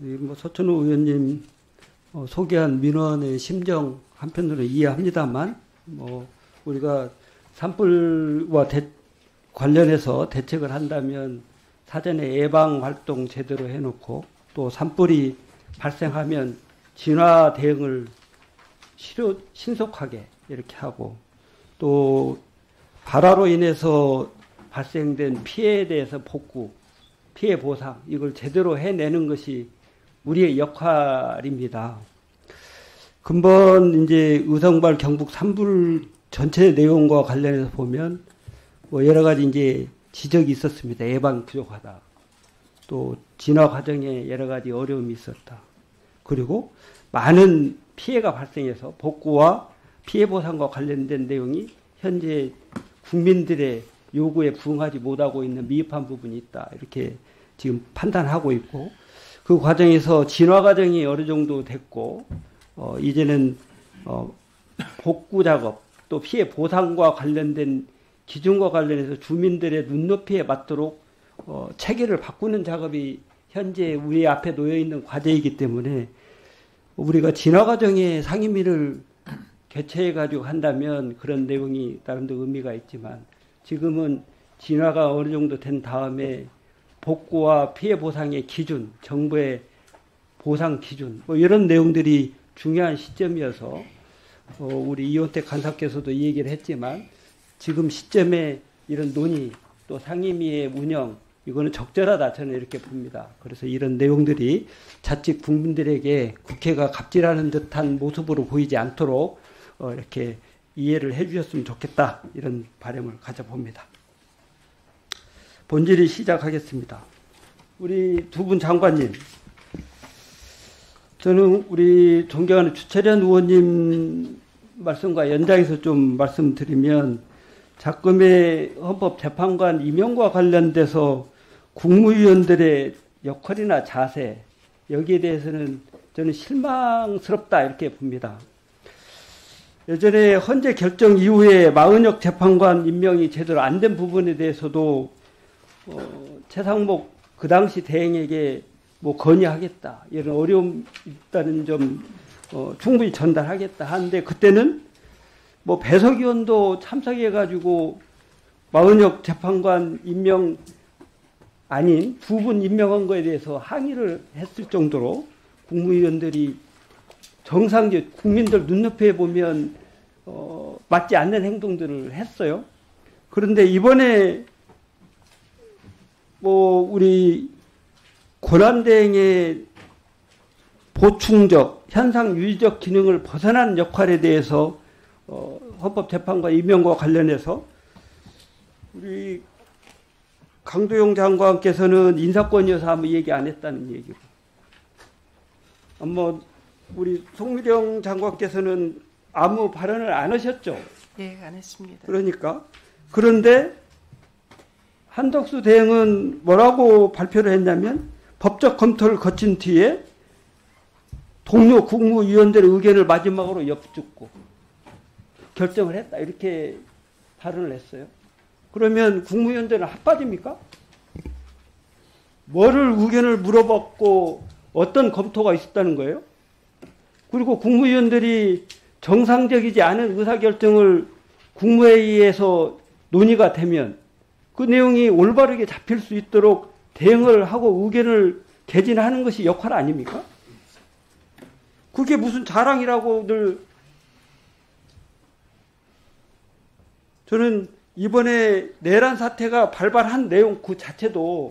뭐 서천호 의원님 소개한 민원의 심정 한편으로 이해합니다만, 뭐 우리가 산불과 관련해서 대책을 한다면 사전에 예방 활동 제대로 해놓고, 또 산불이 발생하면 진화 대응을 신속하게 이렇게 하고, 또 발화로 인해서 발생된 피해에 대해서 복구, 피해 보상, 이걸 제대로 해내는 것이 우리의 역할입니다. 근본 이제 의성발 경북 산불 전체 내용과 관련해서 보면 뭐 여러 가지 이제 지적이 있었습니다. 예방 부족하다. 또 진화 과정에 여러 가지 어려움이 있었다. 그리고 많은 피해가 발생해서 복구와 피해 보상과 관련된 내용이 현재 국민들의 요구에 부응하지 못하고 있는 미흡한 부분이 있다. 이렇게 지금 판단하고 있고, 그 과정에서 진화 과정이 어느 정도 됐고, 이제는 복구 작업, 또 피해 보상과 관련된 기준과 관련해서 주민들의 눈높이에 맞도록 체계를 바꾸는 작업이 현재 우리 앞에 놓여 있는 과제이기 때문에, 우리가 진화 과정에 상임위를 개최해 가지고 한다면 그런 내용이 나름대로 의미가 있지만, 지금은 진화가 어느 정도 된 다음에 복구와 피해 보상의 기준, 정부의 보상 기준, 뭐 이런 내용들이 중요한 시점이어서 우리 이원택 간사께서도 이 얘기를 했지만, 지금 시점에 이런 논의, 또 상임위의 운영, 이거는 적절하다, 저는 이렇게 봅니다. 그래서 이런 내용들이 자칫 국민들에게 국회가 갑질하는 듯한 모습으로 보이지 않도록 이렇게 이해를 해 주셨으면 좋겠다, 이런 바람을 가져봅니다. 본질이 시작하겠습니다. 우리 두 분 장관님, 저는 우리 존경하는 주철현 의원님 말씀과 연장해서 좀 말씀드리면, 작금의 헌법재판관 임용과 관련돼서 국무위원들의 역할이나 자세, 여기에 대해서는 저는 실망스럽다, 이렇게 봅니다. 예전에 헌재 결정 이후에 마은혁 재판관 임명이 제대로 안 된 부분에 대해서도 최상목 그 당시 대행에게 뭐 건의하겠다, 이런 어려움이 있다는 점 충분히 전달하겠다 하는데, 그때는 뭐 배석위원도 참석해가지고 마은혁 재판관 임명 아닌 두 분 임명한 거에 대해서 항의를 했을 정도로 국무위원들이 정상적 국민들 눈높이에 보면 맞지 않는 행동들을 했어요. 그런데 이번에 뭐 우리 권한대행의 보충적, 현상 유지적 기능을 벗어난 역할에 대해서 헌법재판관 임명과 관련해서 우리 강도영 장관께서는 인사권이어서 아무 얘기 안 했다는 얘기고, 우리 송미령 장관께서는 아무 발언을 안 하셨죠? 네, 안 했습니다. 그러니까. 그런데 한덕수 대행은 뭐라고 발표를 했냐면, 법적 검토를 거친 뒤에 동료 국무위원들의 의견을 마지막으로 엿듣고 결정을 했다, 이렇게 발언을 했어요. 그러면 국무위원들은 핫바지입니까? 뭐를 의견을 물어봤고 어떤 검토가 있었다는 거예요? 그리고 국무위원들이 정상적이지 않은 의사결정을 국무회의에서 논의가 되면 그 내용이 올바르게 잡힐 수 있도록 대응을 하고 의견을 개진하는 것이 역할 아닙니까? 그게 무슨 자랑이라고 늘. 저는 이번에 내란 사태가 발발한 내용 그 자체도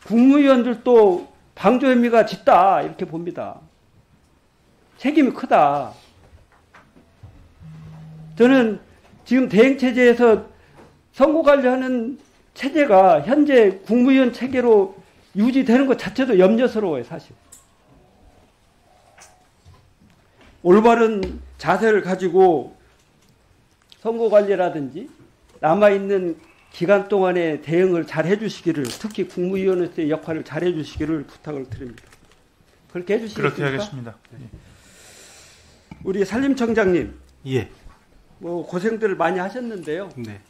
국무위원들도 방조 혐의가 짙다, 이렇게 봅니다. 책임이 크다. 저는 지금 대행체제에서 선거관리하는 체제가 현재 국무위원 체계로 유지되는 것 자체도 염려스러워요, 사실. 올바른 자세를 가지고 선거관리라든지 남아있는 기간 동안에 대응을 잘 해주시기를, 특히 국무위원으로서의 역할을 잘 해주시기를 부탁을 드립니다. 그렇게 해주시겠습니까? 그렇게 하겠습니다. 네. 우리 산림청장님, 예. 뭐 고생들을 많이 하셨는데요. 네.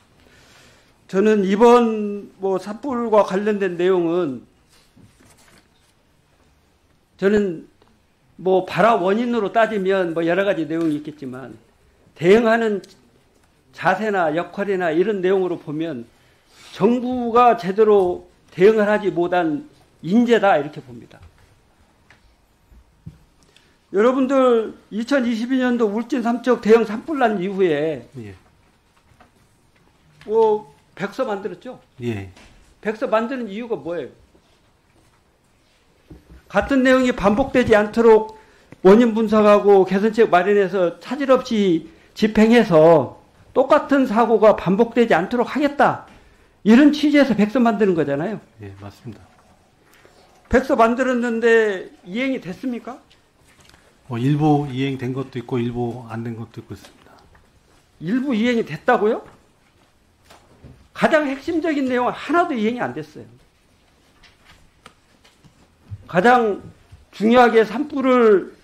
저는 이번 뭐 산불과 관련된 내용은 저는 뭐 발화 원인으로 따지면 뭐 여러 가지 내용이 있겠지만 대응하는 자세나 역할이나 이런 내용으로 보면 정부가 제대로 대응을 하지 못한 인재다 이렇게 봅니다. 여러분들 2022년도 울진 삼척 대형 산불난 이후에 예. 뭐 백서 만들었죠? 예. 백서 만드는 이유가 뭐예요? 같은 내용이 반복되지 않도록 원인 분석하고 개선책 마련해서 차질 없이 집행해서 똑같은 사고가 반복되지 않도록 하겠다. 이런 취지에서 백서 만드는 거잖아요. 예, 맞습니다. 백서 만들었는데 이행이 됐습니까? 일부 이행된 것도 있고 일부 안 된 것도 있고 있습니다. 일부 이행이 됐다고요? 가장 핵심적인 내용은 하나도 이행이 안 됐어요. 가장 중요하게 산불을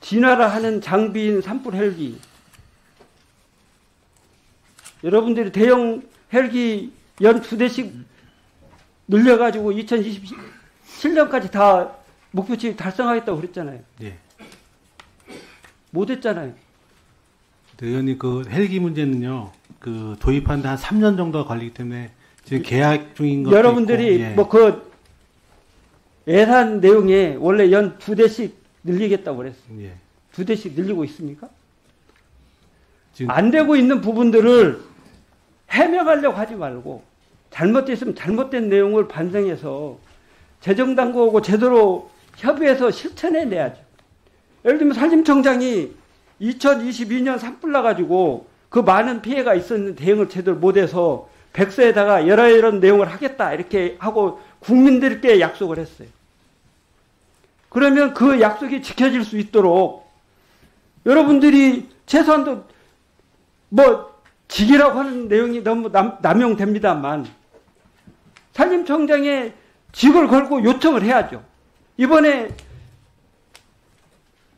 진화를 하는 장비인 산불 헬기. 여러분들이 대형 헬기 연 2대씩 늘려가지고 2027년까지 다 목표치 달성하겠다고 그랬잖아요. 예. 못했잖아요. 의원님, 그 헬기 문제는요, 그 도입하는데 한 3년 정도가 걸리기 때문에 지금 계약 중인 것도 여러분들이 있고, 예. 뭐 그 예산 내용에 원래 연 2대씩 늘리겠다고 그랬어요. 예. 2대씩 늘리고 있습니까? 지금 안 되고 있는 부분들을 해명하려고 하지 말고 잘못됐으면 잘못된 내용을 반성해서 재정당국하고 제대로 협의해서 실천해 내야죠. 예를 들면 산림청장이 2022년 산불 나가지고 그 많은 피해가 있었는데 대응을 제대로 못해서 백서에다가 이런 내용을 하겠다 이렇게 하고 국민들께 약속을 했어요. 그러면 그 약속이 지켜질 수 있도록 여러분들이 최소한도 뭐 직이라고 하는 내용이 너무 남용됩니다만 산림청장에 직을 걸고 요청을 해야죠. 이번에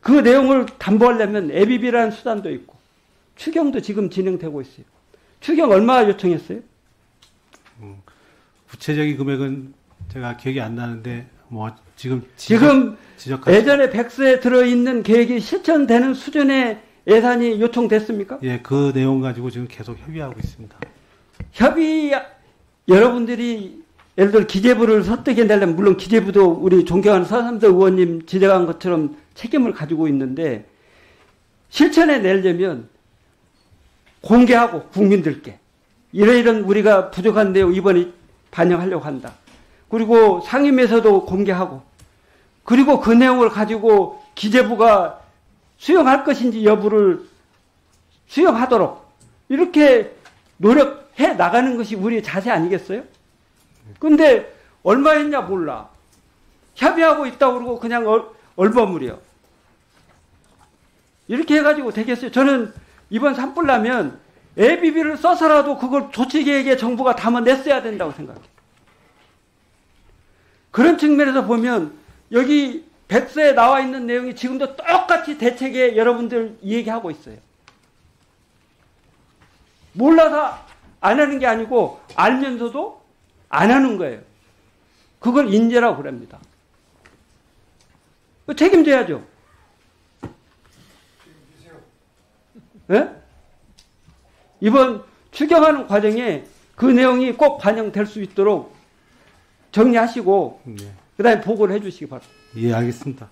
그 내용을 담보하려면 ABB라는 수단도 있고 추경도 지금 진행되고 있어요. 추경 얼마 요청했어요? 구체적인 금액은 제가 기억이 안 나는데 뭐 지금 예전에 백서에 들어있는 계획이 실천되는 수준의 예산이 요청됐습니까? 예, 그 내용 가지고 지금 계속 협의하고 있습니다. 여러분들이 예를 들어 기재부를 설득해내려면 물론 기재부도 우리 존경하는 서삼석 의원님 지적한 것처럼 책임을 가지고 있는데 실천해 내려면 공개하고 국민들께 이런 우리가 부족한 내용 이번에 반영하려고 한다. 그리고 상임에서도 공개하고 그리고 그 내용을 가지고 기재부가 수용할 것인지 여부를 수용하도록 이렇게 노력해 나가는 것이 우리의 자세 아니겠어요? 근데 얼마 했냐 몰라. 협의하고 있다고 그러고 그냥 얼버무려. 이렇게 해가지고 되겠어요? 저는 이번 산불 나면 ABB를 써서라도 그걸 조치계획에 정부가 담아냈어야 된다고 생각해요. 그런 측면에서 보면 여기 백서에 나와 있는 내용이 지금도 똑같이 대책에 여러분들 얘기하고 있어요. 몰라서 안 하는 게 아니고 알면서도 안 하는 거예요. 그걸 인재라고 그럽니다. 책임져야죠. 네? 이번 추경하는 과정에 그 내용이 꼭 반영될 수 있도록 정리하시고 네. 그 다음에 보고를 해 주시기 바랍니다. 예, 알겠습니다.